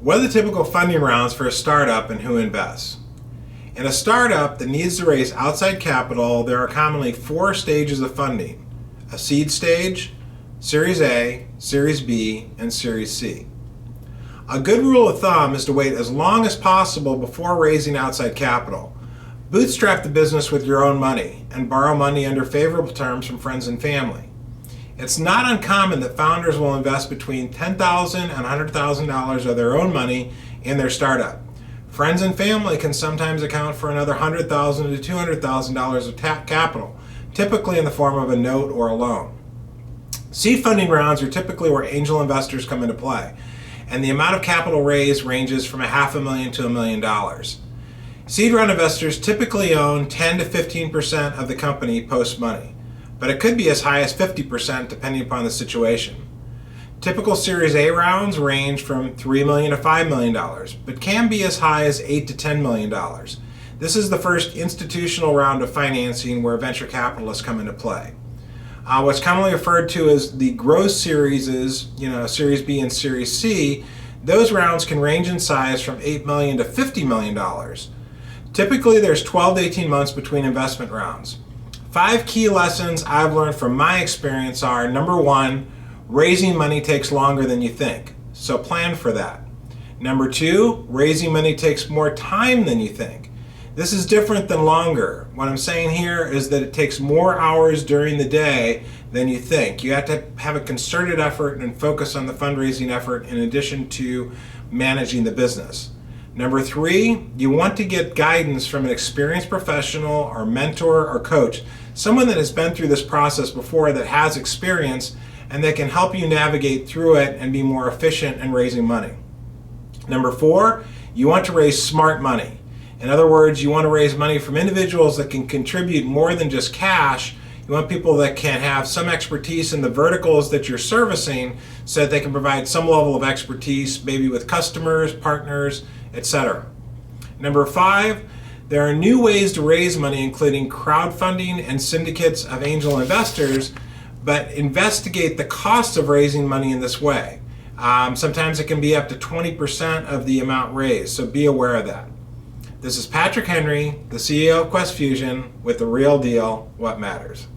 What are the typical funding rounds for a startup and who invests? In a startup that needs to raise outside capital, there are commonly 4 stages of funding: a seed stage, Series A, Series B, and Series C. A good rule of thumb is to wait as long as possible before raising outside capital. Bootstrap the business with your own money and borrow money under favorable terms from friends and family. It's not uncommon that founders will invest between $10,000 and $100,000 of their own money in their startup. Friends and family can sometimes account for another $100,000 to $200,000 of capital, typically in the form of a note or a loan. Seed funding rounds are typically where angel investors come into play, and the amount of capital raised ranges from $500,000 to $1 million. Seed round investors typically own 10 to 15% of the company post-money, but it could be as high as 50% depending upon the situation. Typical Series A rounds range from $3 million to $5 million, but can be as high as $8 to $10 million. This is the first institutional round of financing where venture capitalists come into play. What's commonly referred to as the growth series is, Series B and Series C. Those rounds can range in size from $8 million to $50 million. Typically, there's 12 to 18 months between investment rounds. 5 key lessons I've learned from my experience are: number 1, raising money takes longer than you think, so plan for that. Number 2, raising money takes more time than you think. This is different than longer. What I'm saying here is that it takes more hours during the day than you think. You have to have a concerted effort and focus on the fundraising effort in addition to managing the business. Number 3, you want to get guidance from an experienced professional or mentor or coach, someone that has been through this process before, that has experience, and that can help you navigate through it and be more efficient in raising money. Number 4, you want to raise smart money. In other words, you want to raise money from individuals that can contribute more than just cash. You want people that can have some expertise in the verticals that you're servicing so that they can provide some level of expertise, maybe with customers, partners, etc. Number 5, there are new ways to raise money, including crowdfunding and syndicates of angel investors, but investigate the cost of raising money in this way. Sometimes it can be up to 20% of the amount raised, so be aware of that. This is Patrick Henry, the CEO of QuestFusion, with The Real Deal: What Matters.